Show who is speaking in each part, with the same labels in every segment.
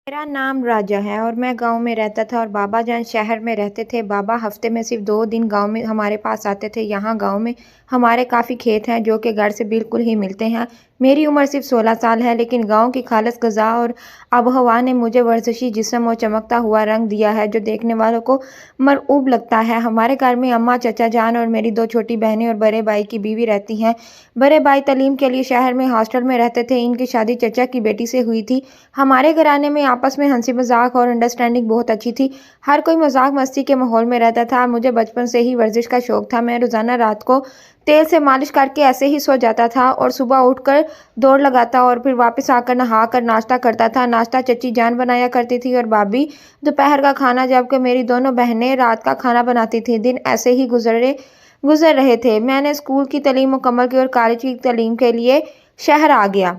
Speaker 1: मेरा नाम राजा है और मैं गांव में रहता था और बाबा जान शहर में रहते थे। बाबा हफ्ते में सिर्फ 2 दिन गांव में हमारे पास आते थे। यहाँ गांव में हमारे काफ़ी खेत हैं जो कि घर से बिल्कुल ही मिलते हैं। मेरी उम्र सिर्फ 16 साल है, लेकिन गांव की खालिस ग़िज़ा और आबो-हवा ने मुझे वर्जिशी जिस्म और चमकता हुआ रंग दिया है जो देखने वालों को मरऊब लगता है। हमारे घर में अम्मा, चाचा जान और मेरी 2 छोटी बहनें और बड़े भाई की बीवी रहती हैं। बड़े भाई तालीम के लिए शहर में हॉस्टल में रहते थे। इनकी शादी चाचा की बेटी से हुई थी। हमारे घराने में आपस में हंसी मजाक और अंडरस्टैंडिंग बहुत अच्छी थी। हर कोई मजाक मस्ती के माहौल में रहता था। मुझे बचपन से ही वर्जिश का शौक था। मैं रोज़ाना रात को तेल से मालिश करके ऐसे ही सो जाता था और सुबह उठकर दौड़ लगाता और फिर वापस आकर नहा कर नाश्ता करता था। नाश्ता चच्ची जान बनाया करती थी और भाभी दोपहर का खाना, जबकि मेरी दोनों बहनें रात का खाना बनाती थी। दिन ऐसे ही गुजर रहे थे। मैंने स्कूल की तालीम मुकम्मल की और कॉलेज की तालीम के लिए शहर आ गया।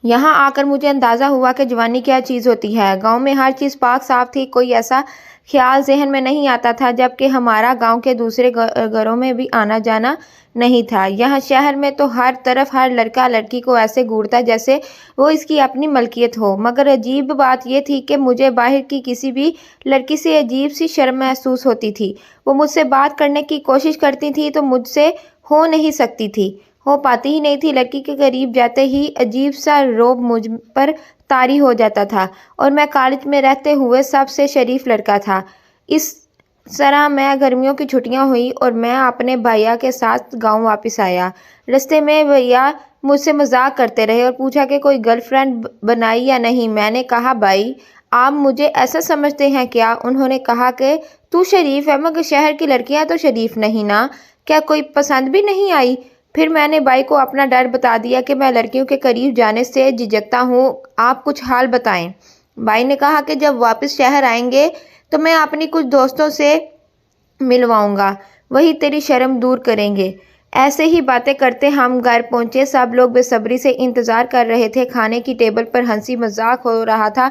Speaker 1: यहाँ आकर मुझे अंदाज़ा हुआ कि जवानी क्या चीज़ होती है। गांव में हर चीज़ पाक साफ थी। कोई ऐसा ख्याल जहन में नहीं आता था, जबकि हमारा गांव के दूसरे घरों में भी आना जाना नहीं था। यहाँ शहर में तो हर तरफ हर लड़का लड़की को ऐसे घूरता जैसे वो इसकी अपनी मलकियत हो। मगर अजीब बात यह थी कि मुझे बाहर की किसी भी लड़की से अजीब सी शर्म महसूस होती थी। वो मुझसे बात करने की कोशिश करती थी तो मुझसे हो नहीं सकती थी, हो पाती ही नहीं थी। लड़की के करीब जाते ही अजीब सा रौब मुझ पर तारी हो जाता था और मैं कॉलेज में रहते हुए सबसे शरीफ लड़का था। इस तरह मैं गर्मियों की छुट्टियां हुई और मैं अपने भैया के साथ गांव वापस आया। रास्ते में भैया मुझसे मजाक करते रहे और पूछा कि कोई गर्लफ्रेंड बनाई या नहीं। मैंने कहा, भाई आप मुझे ऐसा समझते हैं क्या? उन्होंने कहा कि तू शरीफ है, मगर शहर की लड़कियां तो शरीफ नहीं ना, क्या कोई पसंद भी नहीं आई? फिर मैंने भाई को अपना डर बता दिया कि मैं लड़कियों के करीब जाने से झिझकता हूँ। आप कुछ हाल बताएं। भाई ने कहा कि जब वापस शहर आएंगे तो मैं अपनी कुछ दोस्तों से मिलवाऊंगा, वही तेरी शर्म दूर करेंगे। ऐसे ही बातें करते हम घर पहुंचे। सब लोग बेसब्री से इंतजार कर रहे थे। खाने की टेबल पर हंसी मजाक हो रहा था।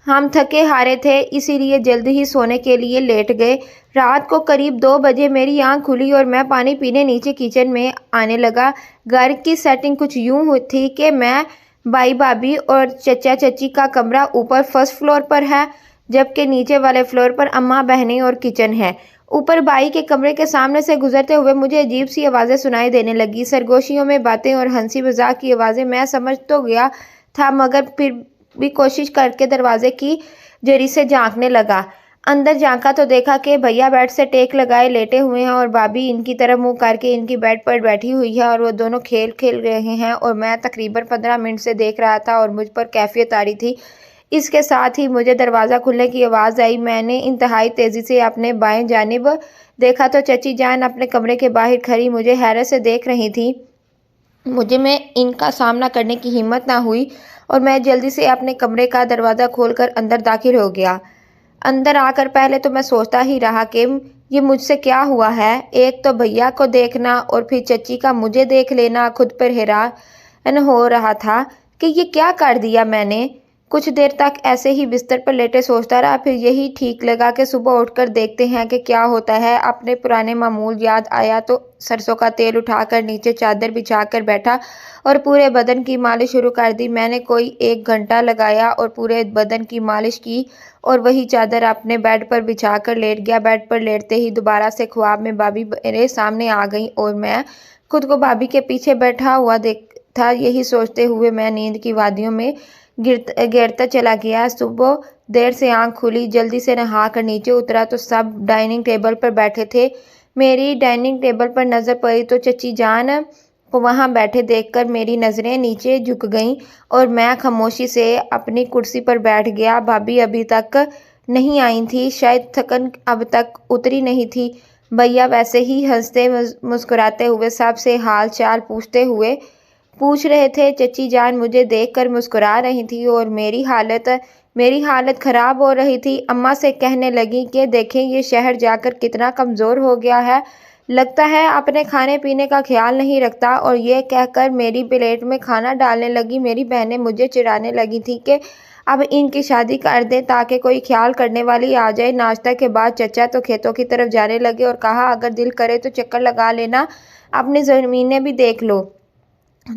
Speaker 1: हम थके हारे थे, इसीलिए जल्दी ही सोने के लिए लेट गए। रात को करीब 2 बजे मेरी आंख खुली और मैं पानी पीने नीचे किचन में आने लगा। घर की सेटिंग कुछ यूं हुई थी कि मैं, भाई भाभी और चचा चची का कमरा ऊपर फर्स्ट फ्लोर पर है, जबकि नीचे वाले फ्लोर पर अम्मा, बहनें और किचन है। ऊपर भाई के कमरे के सामने से गुजरते हुए मुझे अजीब सी आवाज़ें सुनाई देने लगी। सरगोशियों में बातें और हंसी मजाक की आवाज़ें। मैं समझ तो गया था, मगर फिर भी कोशिश करके दरवाजे की जरी से झांकने लगा। अंदर झांका तो देखा कि भैया बेड से टेक लगाए लेटे हुए हैं और भाभी इनकी तरफ मुंह करके इनकी बेड पर बैठी हुई है और वो दोनों खेल खेल रहे हैं और मैं तकरीबन 15 मिनट से देख रहा था और मुझ पर कैफियत आ रही थी। इसके साथ ही मुझे दरवाज़ा खुलने की आवाज़ आई। मैंने इंतहाई तेज़ी से अपने बाएं जानिब देखा तो चची जान अपने कमरे के बाहर खड़ी मुझे हैरत से देख रही थी। मुझे में इनका सामना करने की हिम्मत ना हुई और मैं जल्दी से अपने कमरे का दरवाज़ा खोलकर अंदर दाखिल हो गया। अंदर आकर पहले तो मैं सोचता ही रहा कि ये मुझसे क्या हुआ है। एक तो भैया को देखना और फिर चची का मुझे देख लेना, खुद पर हैरान हो रहा था कि ये क्या कर दिया मैंने। कुछ देर तक ऐसे ही बिस्तर पर लेटे सोचता रहा। फिर यही ठीक लगा कि सुबह उठकर देखते हैं कि क्या होता है। अपने पुराने मामूल याद आया तो सरसों का तेल उठाकर नीचे चादर बिछाकर बैठा और पूरे बदन की मालिश शुरू कर दी। मैंने कोई 1 घंटा लगाया और पूरे बदन की मालिश की और वही चादर अपने बेड पर बिछाकर लेट गया। बेड पर लेटते ही दोबारा से ख्वाब में भाभी मेरे सामने आ गई और मैं खुद को भाभी के पीछे बैठा हुआ देखा। यही सोचते हुए मैं नींद की वादियों में गिरता चला गया। सुबह देर से आंख खुली, जल्दी से नहा कर नीचे उतरा तो सब डाइनिंग टेबल पर बैठे थे। मेरी डाइनिंग टेबल पर नज़र पड़ी तो चची जान को वहां बैठे देखकर मेरी नज़रें नीचे झुक गईं और मैं खामोशी से अपनी कुर्सी पर बैठ गया। भाभी अभी तक नहीं आई थी, शायद थकन अब तक उतरी नहीं थी। भैया वैसे ही हंसते मुस्कुराते हुए सबसे हाल चाल पूछ रहे थे। चची जान मुझे देखकर मुस्कुरा रही थी और मेरी हालत ख़राब हो रही थी। अम्मा से कहने लगी कि देखें ये शहर जाकर कितना कमज़ोर हो गया है, लगता है अपने खाने पीने का ख्याल नहीं रखता। और ये कहकर मेरी प्लेट में खाना डालने लगी। मेरी बहनें मुझे चिढ़ाने लगी थी कि अब इनकी शादी कर दें ताकि कोई ख्याल करने वाली आ जाए। नाश्ता के बाद चचा तो खेतों की तरफ जाने लगे और कहा, अगर दिल करे तो चक्कर लगा लेना, अपनी ज़मीनें भी देख लो।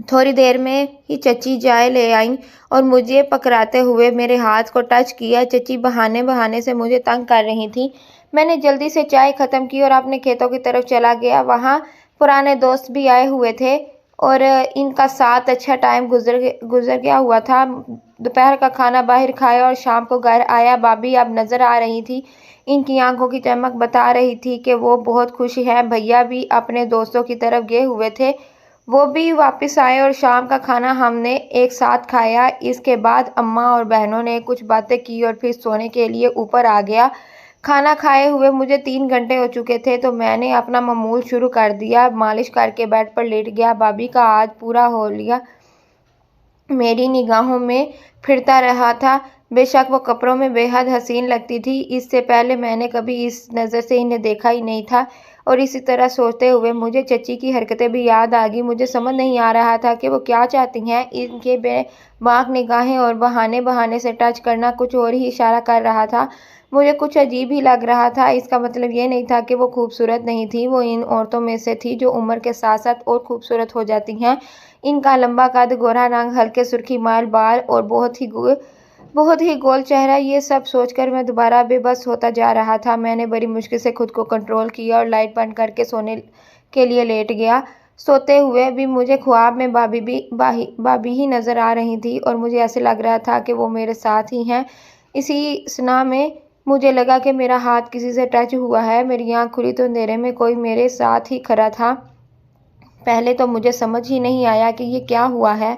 Speaker 1: थोड़ी देर में ही चची चाय ले आईं और मुझे पकड़ाते हुए मेरे हाथ को टच किया। चची बहाने बहाने से मुझे तंग कर रही थी। मैंने जल्दी से चाय ख़त्म की और अपने खेतों की तरफ चला गया। वहाँ पुराने दोस्त भी आए हुए थे और इनका साथ अच्छा टाइम गुजर गया हुआ था। दोपहर का खाना बाहर खाया और शाम को घर आया। भाभी अब नज़र आ रही थी। इनकी आंखों की चमक बता रही थी कि वो बहुत खुश हैं। भैया भी अपने दोस्तों की तरफ गए हुए थे। वो भी वापस आए और शाम का खाना हमने एक साथ खाया। इसके बाद अम्मा और बहनों ने कुछ बातें की और फिर सोने के लिए ऊपर आ गया। खाना खाए हुए मुझे 3 घंटे हो चुके थे तो मैंने अपना मामूल शुरू कर दिया। मालिश करके बेड पर लेट गया। भाभी का आज पूरा होलिया मेरी निगाहों में फिरता रहा था। बेशक वो कपड़ों में बेहद हसीन लगती थी। इससे पहले मैंने कभी इस नज़र से इन्हें देखा ही नहीं था। और इसी तरह सोचते हुए मुझे चची की हरकतें भी याद आ गई। मुझे समझ नहीं आ रहा था कि वो क्या चाहती हैं। इनके बेबाक निगाहें और बहाने बहाने से टच करना कुछ और ही इशारा कर रहा था। मुझे कुछ अजीब ही लग रहा था। इसका मतलब ये नहीं था कि वो खूबसूरत नहीं थी। वो इन औरतों में से थी जो उम्र के साथ साथ और खूबसूरत हो जाती हैं। इनका लंबा कद, गोरा रंग, हल्के सुर्खी माल बाल और बहुत ही गोल चेहरा, ये सब सोचकर मैं दोबारा बेबस होता जा रहा था। मैंने बड़ी मुश्किल से खुद को कंट्रोल किया और लाइट बंद करके सोने के लिए लेट गया। सोते हुए भी मुझे ख्वाब में भाभी ही नज़र आ रही थी और मुझे ऐसे लग रहा था कि वो मेरे साथ ही हैं। इसी सना में मुझे लगा कि मेरा हाथ किसी से टच हुआ है। मेरी आँख खुली तो अंधेरे में कोई मेरे साथ ही खड़ा था। पहले तो मुझे समझ ही नहीं आया कि ये क्या हुआ है,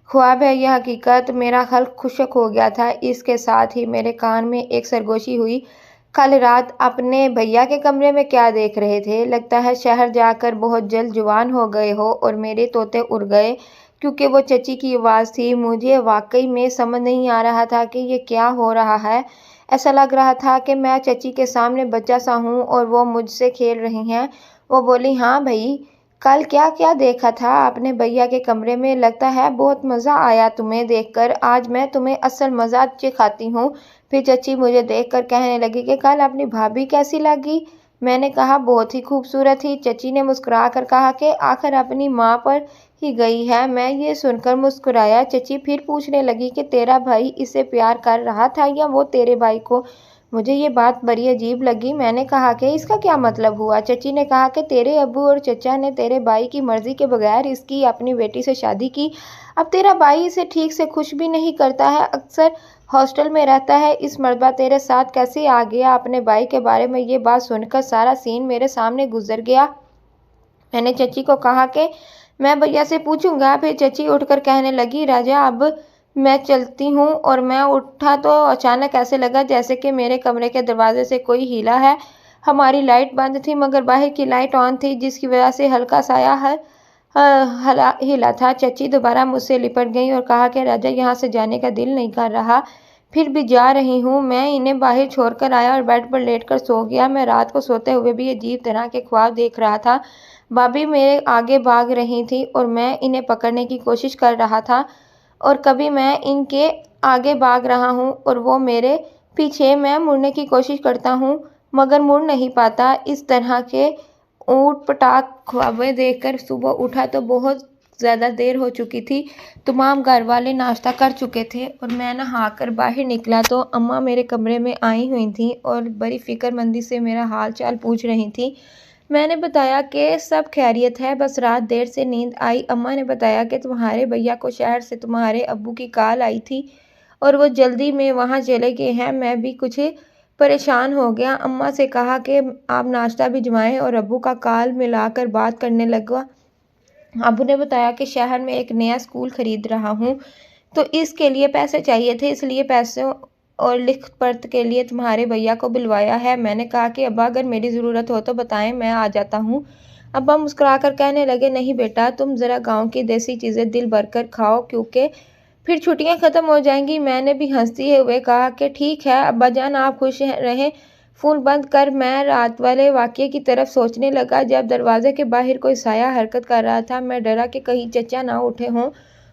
Speaker 1: ख्वाब है या हकीकत। मेरा हल्क खुशक हो गया था। इसके साथ ही मेरे कान में एक सरगोशी हुई। कल रात अपने भैया के कमरे में क्या देख रहे थे? लगता है शहर जाकर बहुत जल्द जवान हो गए हो और मेरे तोते उड़ गए, क्योंकि वो चची की आवाज़ थी। मुझे वाकई में समझ नहीं आ रहा था कि ये क्या हो रहा है। ऐसा लग रहा था कि मैं चची के सामने बच्चा सा हूँ और वो मुझसे खेल रही हैं। वो बोली, हाँ भाई, कल क्या क्या देखा था आपने भैया के कमरे में? लगता है बहुत मज़ा आया तुम्हें देखकर। आज मैं तुम्हें असल मज़ा सिखाती हूँ। फिर चची मुझे देखकर कहने लगी कि कल अपनी भाभी कैसी लगी? मैंने कहा, बहुत ही खूबसूरत थी। चची ने मुस्कुरा कर कहा कि आखिर अपनी माँ पर ही गई है। मैं ये सुनकर मुस्कुराया। चची फिर पूछने लगी कि तेरा भाई इससे प्यार कर रहा था या वो तेरे भाई को? मुझे ये बात बड़ी अजीब लगी। मैंने कहा कि इसका क्या मतलब हुआ? चची ने कहा कि तेरे अब्बू और चचा ने तेरे भाई की मर्ज़ी के बगैर इसकी अपनी बेटी से शादी की। अब तेरा भाई इसे ठीक से खुश भी नहीं करता है, अक्सर हॉस्टल में रहता है। इस मरतबा तेरे साथ कैसे आ गया? अपने भाई के बारे में ये बात सुनकर सारा सीन मेरे सामने गुजर गया। मैंने चची को कहा कि मैं भैया से पूछूंगा। फिर चची उठकर कहने लगी, राजा अब मैं चलती हूँ। और मैं उठा तो अचानक ऐसे लगा जैसे कि मेरे कमरे के दरवाजे से कोई हिला है। हमारी लाइट बंद थी मगर बाहर की लाइट ऑन थी, जिसकी वजह से हल्का साया हिला था। चची दोबारा मुझसे लिपट गई और कहा कि राजा, यहाँ से जाने का दिल नहीं कर रहा, फिर भी जा रही हूँ। मैं इन्हें बाहर छोड़कर आया और बेड पर लेटकर सो गया। मैं रात को सोते हुए भी अजीब तरह के ख्वाब देख रहा था। भाभी मेरे आगे भाग रही थी और मैं इन्हें पकड़ने की कोशिश कर रहा था, और कभी मैं इनके आगे भाग रहा हूँ और वो मेरे पीछे। मैं मुड़ने की कोशिश करता हूँ मगर मुड़ नहीं पाता। इस तरह के ऊट पटांग ख्वाबें देखकर सुबह उठा तो बहुत ज़्यादा देर हो चुकी थी। तमाम घर वाले नाश्ता कर चुके थे और मैं नहाकर बाहर निकला तो अम्मा मेरे कमरे में आई हुई थी और बड़ी फिक्रमंदी से मेरा हाल चाल पूछ रही थी। मैंने बताया कि सब खैरियत है, बस रात देर से नींद आई। अम्मा ने बताया कि तुम्हारे भैया को शहर से तुम्हारे अब्बू की कॉल आई थी और वो जल्दी में वहाँ चले गए हैं। मैं भी कुछ परेशान हो गया। अम्मा से कहा कि आप नाश्ता भिजवाएं और अब्बू का कॉल मिलाकर बात करने लगा। अब्बू ने बताया कि शहर में एक नया स्कूल खरीद रहा हूँ तो इसके लिए पैसे चाहिए थे, इसलिए पैसों और लिखत पढ़त के लिए तुम्हारे भैया को बुलवाया है। मैंने कहा कि अब्बा, अगर मेरी ज़रूरत हो तो बताएं, मैं आ जाता हूँ। अब्बा मुस्कुराकर कहने लगे, नहीं बेटा, तुम ज़रा गांव की देसी चीज़ें दिल भर कर खाओ, क्योंकि फिर छुट्टियां ख़त्म हो जाएंगी। मैंने भी हंसते हुए कहा कि ठीक है अब्बा जान, आप खुश रहें। फ़ोन बंद कर मैं रात वाले वाक़ये की तरफ सोचने लगा। जब दरवाजे के बाहर कोई साया हरकत कर रहा था, मैं डरा कि कहीं चचा ना उठे हों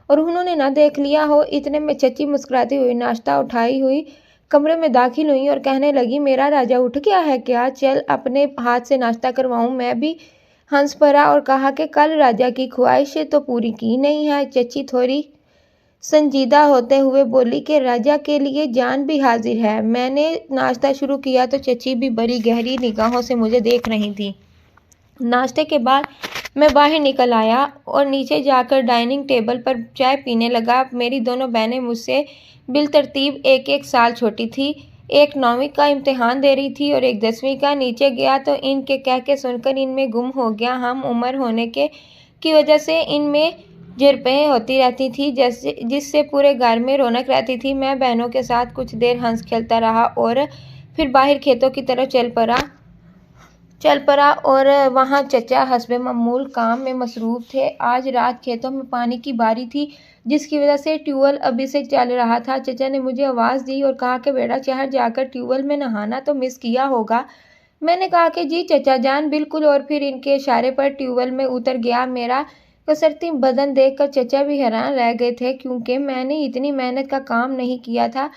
Speaker 1: और उन्होंने ना देख लिया हो। इतने में चची मुस्कुराती हुई नाश्ता उठाई हुई कमरे में दाखिल हुई और कहने लगी, मेरा राजा उठ गया है क्या? चल अपने हाथ से नाश्ता करवाऊं। मैं भी हंस पड़ा और कहा कि कल राजा की ख्वाहिश तो पूरी की नहीं है। चची थोड़ी संजीदा होते हुए बोली कि राजा के लिए जान भी हाजिर है। मैंने नाश्ता शुरू किया तो चची भी बड़ी गहरी निगाहों से मुझे देख रही थी। नाश्ते के बाद मैं बाहर निकल आया और नीचे जाकर डाइनिंग टेबल पर चाय पीने लगा। मेरी दोनों बहनें मुझसे बिलतरतीब एक एक साल छोटी थी। एक 9वीं का इम्तिहान दे रही थी और एक 10वीं का। नीचे गया तो इनके कह के सुनकर इनमें गुम हो गया। हम उम्र होने की वजह से इनमें झड़पें होती रहती थी जिससे पूरे घर में रौनक रहती थी। मैं बहनों के साथ कुछ देर हंस खेलता रहा और फिर बाहर खेतों की तरफ चल पड़ा और वहाँ चचा हस्बे मामूल काम में मसरूफ़ थे। आज रात खेतों में पानी की बारी थी जिसकी वजह से ट्यूबवेल अभी से चल रहा था। चचा ने मुझे आवाज़ दी और कहा कि बेटा शहर जाकर ट्यूबवेल में नहाना तो मिस किया होगा। मैंने कहा कि जी चचा जान बिल्कुल, और फिर इनके इशारे पर ट्यूबवेल में उतर गया। मेरा कसरती बदन देखकर चचा भी हैरान रह गए थे क्योंकि मैंने इतनी मेहनत का काम नहीं किया था,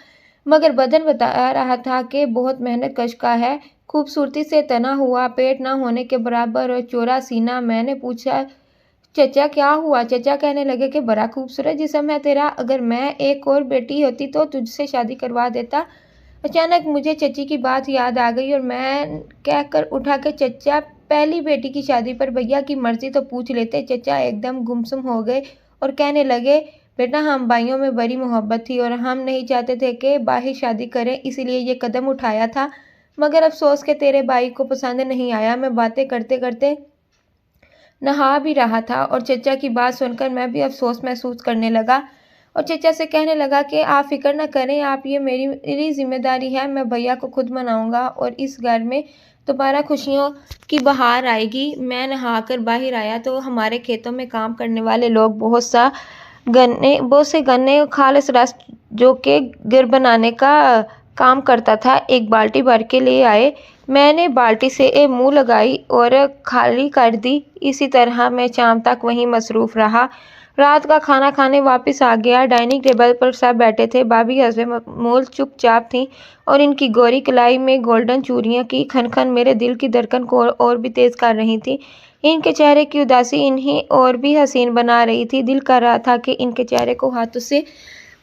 Speaker 1: मगर बदन बता रहा था कि बहुत मेहनत कश का है। खूबसूरती से तना हुआ, पेट ना होने के बराबर और चौड़ा सीना। मैंने पूछा चचा क्या हुआ? चचा कहने लगे कि बड़ा खूबसूरत जिस्म है तेरा, अगर मैं एक और बेटी होती तो तुझसे शादी करवा देता। अचानक मुझे चची की बात याद आ गई और मैं कहकर उठा कि चचा पहली बेटी की शादी पर भैया की मर्जी तो पूछ लेते। चचा एकदम गुमसुम हो गए और कहने लगे बेटा हम भाइयों में बड़ी मोहब्बत थी और हम नहीं चाहते थे कि बाहर शादी करें, इसलिए ये कदम उठाया था, मगर अफसोस के तेरे भाई को पसंद नहीं आया। मैं बातें करते करते नहा भी रहा था और चचा की बात सुनकर मैं भी अफसोस महसूस करने लगा और चचा से कहने लगा कि आप फिक्र न करें, आप, ये मेरी जिम्मेदारी है। मैं भैया को खुद मनाऊंगा और इस घर में दोबारा खुशियों की बहार आएगी। मैं नहाकर बाहर आया तो हमारे खेतों में काम करने वाले लोग बहुत से गन्ने और खालिस रस जो कि गिर बनाने का काम करता था एक बाल्टी भर के ले आए। मैंने बाल्टी से मुंह लगाई और खाली कर दी। इसी तरह मैं शाम तक वहीं मसरूफ़ रहा। रात का खाना खाने वापस आ गया। डाइनिंग टेबल पर सब बैठे थे। भाभी हस्बे मामूल चुपचाप थीं और इनकी गोरी कलाई में गोल्डन चूड़ियों की खनखन मेरे दिल की धड़कन को और भी तेज़ कर रही थी। इनके चेहरे की उदासी इन्हें और भी हसीन बना रही थी। दिल कर रहा था कि इनके चेहरे को हाथों से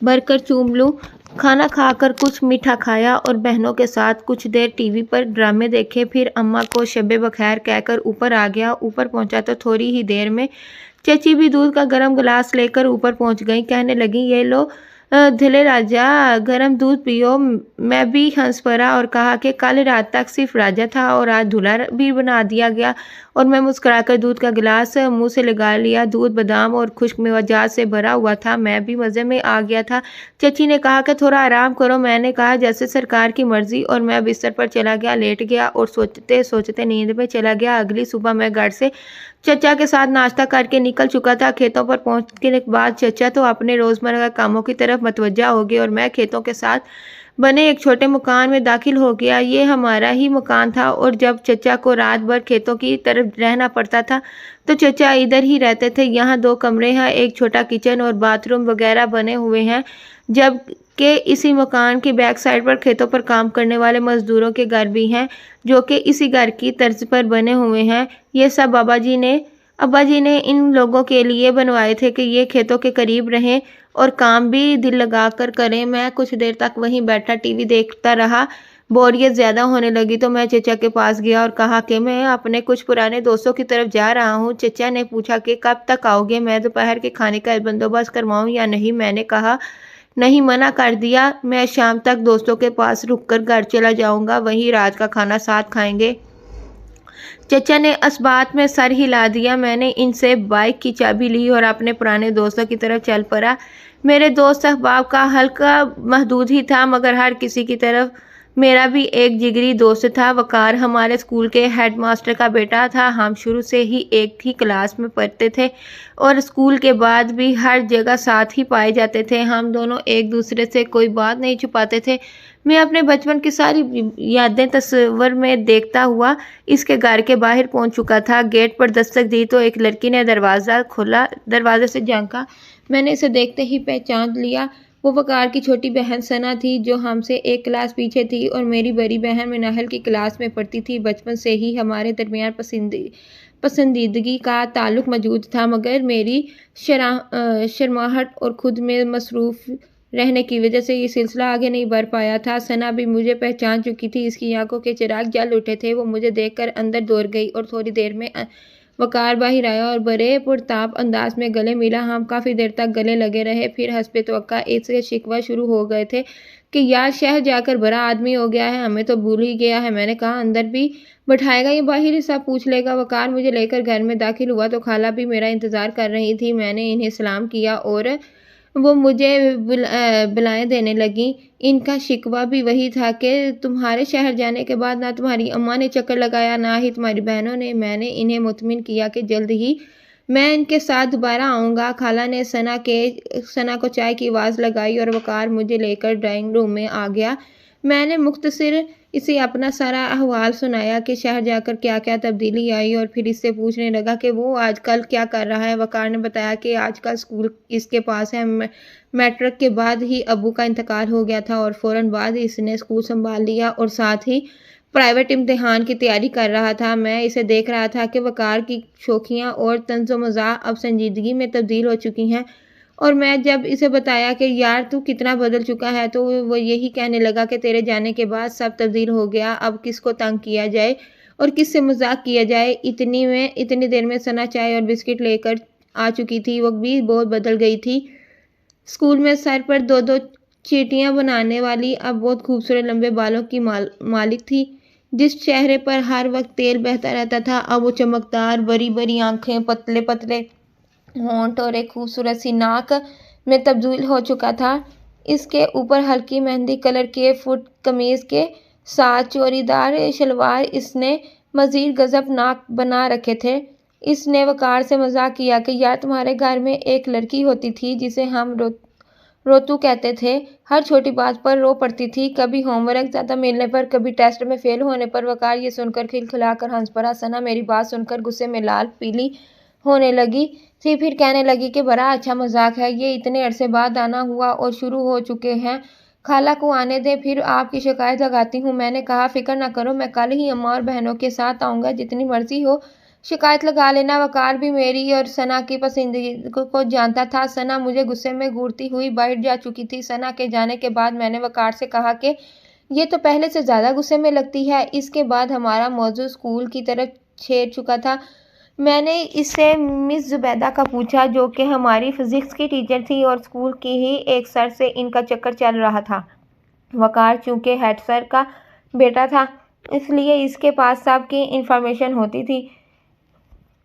Speaker 1: भरकर चूम लूं। खाना खाकर कुछ मीठा खाया और बहनों के साथ कुछ देर टीवी पर ड्रामे देखे। फिर अम्मा को शबे बखैर कहकर ऊपर आ गया। ऊपर पहुंचा तो थोड़ी ही देर में चची भी दूध का गर्म गिलास लेकर ऊपर पहुंच गई। कहने लगी ये लो धले राजा गर्म दूध पियो। मैं भी हंस पड़ा और कहा कि कल रात तक सिर्फ राजा था और आज दूल्हा भी बना दिया गया, और मैं मुस्कुराकर दूध का गिलास मुंह से लगा लिया। दूध बादाम और खुश्क मेवाजात से भरा हुआ था। मैं भी मज़े में आ गया था। चची ने कहा कि थोड़ा आराम करो। मैंने कहा जैसे सरकार की मर्जी, और मैं बिस्तर पर चला गया, लेट गया और सोचते सोचते नींद में चला गया। अगली सुबह मैं घर से चचा के साथ नाश्ता करके निकल चुका था। खेतों पर पहुंचने के बाद चचा तो अपने रोज़मर्रा कामों की तरफ मतवज्जा हो गए और मैं खेतों के साथ बने एक छोटे मकान में दाखिल हो गया। ये हमारा ही मकान था और जब चचा को रात भर खेतों की तरफ रहना पड़ता था तो चचा इधर ही रहते थे। यहाँ 2 कमरे हैं, एक छोटा किचन और बाथरूम वगैरह बने हुए हैं, जबकि इसी मकान की बैक साइड पर खेतों पर काम करने वाले मजदूरों के घर भी हैं जो कि इसी घर की तर्ज पर बने हुए हैं। ये सब अब्बा जी ने इन लोगों के लिए बनवाए थे कि ये खेतों के करीब रहें और काम भी दिल लगा कर करें। मैं कुछ देर तक वहीं बैठा टीवी देखता रहा। बोरियत ज़्यादा होने लगी तो मैं चचा के पास गया और कहा कि मैं अपने कुछ पुराने दोस्तों की तरफ जा रहा हूँ। चचा ने पूछा कि कब तक आओगे, मैं दोपहर के खाने का बंदोबस्त करवाऊँ या नहीं। मैंने कहा नहीं, मना कर दिया। मैं शाम तक दोस्तों के पास रुककर घर चला जाऊँगा, वहीं रात का खाना साथ खाएंगे। चचा ने इस बात में सर हिला दिया। मैंने इनसे बाइक की चाबी ली और अपने पुराने दोस्तों की तरफ चल पड़ा। मेरे दोस्त अहबाब का हल्का महदूद ही था, मगर हर किसी की तरफ मेरा भी एक जिगरी दोस्त था। वकार हमारे स्कूल के हेडमास्टर का बेटा था। हम शुरू से ही एक ही क्लास में पढ़ते थे और स्कूल के बाद भी हर जगह साथ ही पाए जाते थे। हम दोनों एक दूसरे से कोई बात नहीं छुपाते थे। मैं अपने बचपन की सारी यादें तस्वीर में देखता हुआ इसके घर के बाहर पहुंच चुका था। गेट पर दस्तक दी तो एक लड़की ने दरवाज़ा खोला। दरवाजे से झांका। मैंने इसे देखते ही पहचान लिया। वो वकार की छोटी बहन सना थी जो हमसे एक क्लास पीछे थी और मेरी बड़ी बहन मिनाहल की क्लास में पढ़ती थी। बचपन से ही हमारे दरमियान پسندیدگی کا تعلق موجود تھا، مگر میری شرماہٹ اور خود میں مصروف رہنے کی وجہ سے یہ سلسلہ آگے نہیں بڑھ پایا تھا۔ ثنا بھی مجھے پہچان چکی تھی، اس کی آنکھوں کے چراغ جل اٹھے تھے۔ وہ مجھے دیکھ کر اندر دوڑ گئی اور تھوڑی دیر میں وقار باہر آیا اور بڑے پرتاپ انداز میں گلے ملا۔ ہم کافی دیر تک گلے لگے رہے، پھر حسب توقع اس کے شکوے شروع ہو گئے تھے کہ یار شہر جا کر بڑا آدمی ہو گیا ہے، ہمیں تو بھول ہی گیا ہے۔ میں نے کہا اندر بھی بٹھائے گا یا باہر ہی سب پوچھ لے گا؟ وقار مجھے لے کر گھر میں داخل ہوا تو خالہ بھی میرا انتظار کر رہی تھی۔ میں نے انہیں سلام کیا اور وہ مجھے بلائیں دینے لگیں۔ ان کا شکوہ بھی وہی تھا کہ تمہارے شہر جانے کے بعد نہ تمہاری اماں نے چکر لگایا نہ ہی تمہاری بہنوں نے۔ میں نے انہیں مطمئن کیا کہ جلد ہی میں ان کے ساتھ دوبارہ آؤں گا۔ خالہ نے ثنا کو چائے کی آواز لگائی اور وقار مجھے لے کر ڈرائنگ روم میں آ گیا۔ میں نے مختصر اسے اپنا سارا احوال سنایا کہ شہر جا کر کیا کیا تبدیلی آئی، اور پھر اس سے پوچھنے لگا کہ وہ آج کل کیا کر رہا ہے۔ وقار نے بتایا کہ آج کل اسکول اس کے پاس ہے، میٹرک کے بعد ہی ابو کا انتقال ہو گیا تھا اور فوراً بعد اس نے اسکول سنبھال لیا اور ساتھ ہی پرائیویٹ امتحان کی تیاری کر رہا تھا۔ میں اسے دیکھ رہا تھا کہ وقار کی شوخیاں اور طنز و مزاح اب سنجیدگی میں تبدیل ہو چکی ہیں، اور میں جب اسے بتایا کہ یار تو کتنا بدل چکا ہے تو وہ یہی کہنے لگا کہ تیرے جانے کے بعد سب تبدیل ہو گیا، اب کس کو تنگ کیا جائے اور کس سے مذاق کیا جائے۔ اتنی دیر میں ثنا چائے اور بسکٹ لے کر آ چکی تھی۔ وہ بھی بہت بدل گئی تھی۔ اسکول میں سر پر دو دو چیٹیاں بنانے والی اب بہت خوبصورت لمبے بالوں کی مالک تھی۔ جس چہرے پر ہر وقت تیل بہتا رہتا تھا اب وہ چمکدار بڑی بڑی آنکھیں، پتلے پتلے ہونٹ اور ایک خوبصورت سی ناک میں تبدیل ہو چکا تھا۔ اس کے اوپر ہلکی مہندی کلر کے فٹ قمیض کے ساتھ چوڑی دار شلوار اس نے مزید گزب ناک بنا رکھے تھے۔ اس نے وقار سے مذاق کیا کہ یار تمہارے گھر میں ایک لڑکی ہوتی تھی جسے ہم روتو کہتے تھے، ہر چھوٹی بات پر رو پڑتی تھی، کبھی ہوم ورک زیادہ ملنے پر، کبھی ٹیسٹ میں فیل ہونے پر۔ وقار یہ سن کر کھلکھلا کر ہنس پڑا۔ ثنا میری بات سن کر غصے میں لال پیلی ہونے لگی تھی، پھر کہنے لگی کہ بڑا اچھا مذاق ہے، یہ اتنے عرصے بعد آنا ہوا اور شروع ہو چکے ہیں، خالہ کو آنے دیں پھر آپ کی شکایت لگاتی ہوں۔ میں نے کہا فکر نہ کرو، میں کل ہی اماں اور بہنوں کے ساتھ آؤں گا، جتنی مرضی ہو شکایت لگا لینا۔ وقار بھی میری اور ثنا کی پسندیدگی کو جانتا تھا۔ ثنا مجھے غصے میں گھورتی ہوئی باہر جا چکی تھی۔ ثنا کے جانے کے بعد میں نے وقار سے کہا کہ یہ تو پہلے سے زیادہ غصے میں لگتی ہے۔ اس کے بعد ہمارا موضوع اسکول کی طرف چھیڑ چکا تھا۔ میں نے اس سے مس زبیدہ کا پوچھا جو کہ ہماری فزکس کی ٹیچر تھی اور اسکول کی ہی ایک سر سے ان کا چکر چل رہا تھا۔ وقار چونکہ ہیڈ سر کا بیٹا تھا اس لیے اس کے پاس سب کی انفارمیشن ہوتی تھی۔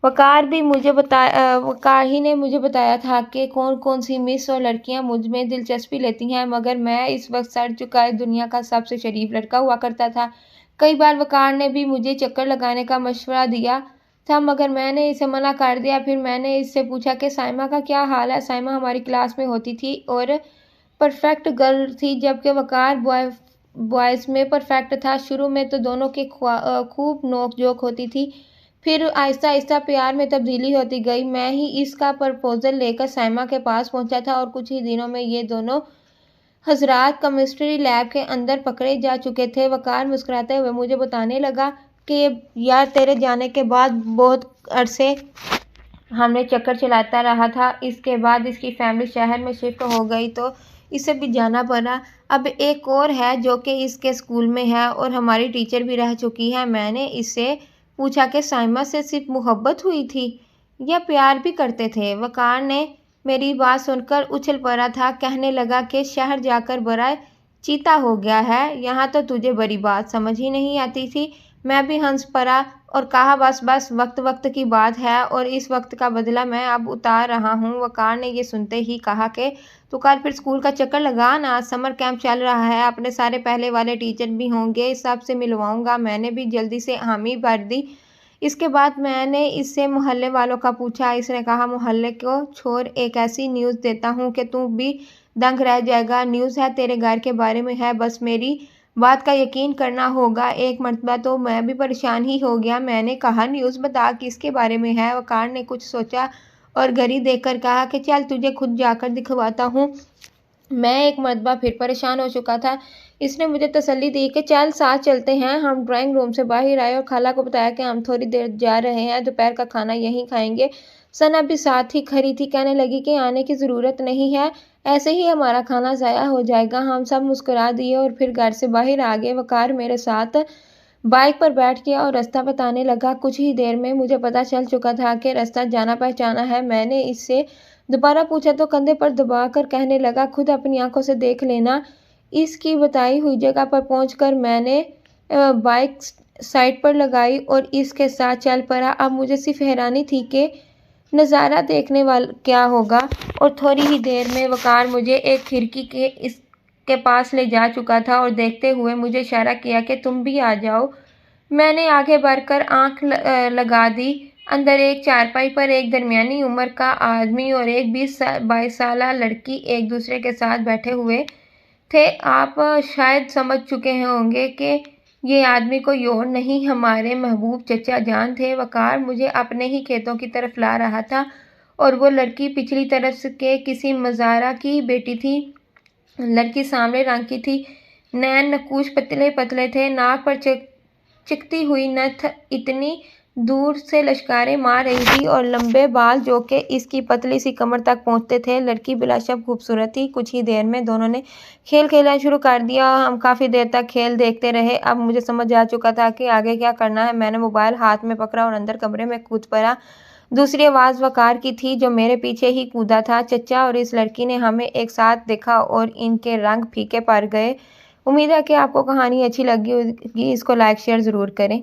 Speaker 1: وقار ہی نے مجھے بتایا تھا کہ کون کون سی مس اور لڑکیاں مجھ میں دلچسپی لیتی ہیں، مگر میں اس وقت سڑ چکا دنیا کا سب سے شریف لڑکا ہوا کرتا تھا۔ کئی بار وقار نے بھی مجھے چکر لگانے کا مشورہ دیا تھا مگر میں نے اسے منع کر دیا۔ پھر میں نے اس سے پوچھا کہ سائمہ کا کیا حال ہے؟ سائمہ ہماری کلاس میں ہوتی تھی اور پرفیکٹ گرل تھی، جبکہ وقار بوائز میں پرفیکٹ تھا۔ شروع میں تو دونوں کی خوب نوک جھوک ہوتی تھی، پھر آہستہ آہستہ پیار میں تبدیلی ہوتی گئی۔ میں ہی اس کا پرپوزل لے کر سائمہ کے پاس پہنچا تھا اور کچھ ہی دنوں میں یہ دونوں حضرات کیمسٹری لیب کے اندر پکڑے جا چکے تھے۔ وقار مسکراتے ہوئے مجھے بتانے لگا کہ یار تیرے جانے کے بعد بہت عرصے ہم نے چکر چلاتا رہا تھا، اس کے بعد اس کی فیملی شہر میں شفٹ ہو گئی تو اسے بھی جانا پڑا۔ اب ایک اور ہے جو کہ اس کے اسکول میں ہے اور ہماری ٹیچر بھی رہ چکی ہے۔ میں نے اس سے پوچھا کہ سائمہ سے صرف محبت ہوئی تھی یا پیار بھی کرتے تھے؟ وقار نے میری بات سن کر اچھل پڑا تھا، کہنے لگا کہ شہر جا کر بڑا چیتا ہو گیا ہے، یہاں تو تجھے بڑی بات سمجھ ہی نہیں آتی تھی۔ میں بھی ہنس پڑا اور کہا بس وقت کی بات ہے اور اس وقت کا بدلہ میں اب اتار رہا ہوں۔ وقار نے یہ سنتے ہی کہا کہ تو کل پھر اسکول کا چکر لگا نا، سمر کیمپ چل رہا ہے، اپنے سارے پہلے والے ٹیچر بھی ہوں گے، سب سے ملواؤں گا۔ میں نے بھی جلدی سے حامی بھر دی۔ اس کے بعد میں نے اس سے محلے والوں کا پوچھا۔ اس نے کہا محلے کو چھوڑ، ایک ایسی نیوز دیتا ہوں کہ تو بھی دنگ رہ جائے گا۔ نیوز ہے تیرے گھر کے بارے میں ہے، بس میری بات کا یقین کرنا ہوگا۔ ایک مرتبہ تو میں بھی پریشان ہی ہو گیا۔ میں نے کہا نیوز بتا کس کے بارے میں ہے؟ وقار نے کچھ سوچا اور گھڑی دیکھ کر کہا کہ چل تجھے خود جا کر دکھواتا ہوں۔ मैं एक मरतबा फिर परेशान हो चुका था। इसने मुझे तसल्ली दी कि चल साथ चलते हैं। हम ड्राइंग रूम से बाहर आए और खाला को बताया कि हम थोड़ी देर जा रहे हैं, दोपहर का खाना यहीं खाएंगे। सना भी साथ ही खड़ी थी, कहने लगी कि आने की ज़रूरत नहीं है, ऐसे ही हमारा खाना ज़ाया हो जाएगा। हम सब मुस्कुरा दिए और फिर घर से बाहर आ गए। वकार मेरे साथ बाइक पर बैठ गया और रास्ता बताने लगा। कुछ ही देर में मुझे पता चल चुका था कि रास्ता जाना पहचाना है। मैंने इससे दोबारा पूछा तो कंधे पर दबा कर कहने लगा, खुद अपनी आंखों से देख लेना। इसकी बताई हुई जगह पर पहुंचकर मैंने बाइक साइड पर लगाई और इसके साथ चल पड़ा। अब मुझे सिर्फ हैरानी थी कि नज़ारा देखने वाला क्या होगा। और थोड़ी ही देर में वकार मुझे एक खिड़की के पास ले जा चुका था और देखते हुए मुझे इशारा किया कि तुम भी आ जाओ। मैंने आगे बढ़कर आंख लगा दी। अंदर एक चारपाई पर एक दरमियानी उम्र का आदमी और एक 22 साला लड़की एक दूसरे के साथ बैठे हुए थे। आप शायद समझ चुके होंगे कि ये आदमी कोई और नहीं, हमारे महबूब चचा जान थे। वकार मुझे अपने ही खेतों की तरफ ला रहा था और वो लड़की पिछली तरफ के किसी मज़ारा की बेटी थी। लड़की सांवले रंग की थी, नैन नक्कुश पतले पतले थे, नाक पर चिकती हुई नथ इतनी दूर से लश्कारे मार रही थी और लंबे बाल जो कि इसकी पतली सी कमर तक पहुंचते थे। लड़की बिलाशक खूबसूरत थी। कुछ ही देर में दोनों ने खेल खेलना शुरू कर दिया। हम काफ़ी देर तक खेल देखते रहे। अब मुझे समझ आ चुका था कि आगे क्या करना है। मैंने मोबाइल हाथ में पकड़ा और अंदर कमरे में कूद पड़ा। दूसरी आवाज़ वकार की थी जो मेरे पीछे ही कूदा था। चचा और इस लड़की ने हमें एक साथ देखा और इनके रंग फीके पड़ गए। उम्मीद है कि आपको कहानी अच्छी लगी होगी। इसको लाइक शेयर ज़रूर करें।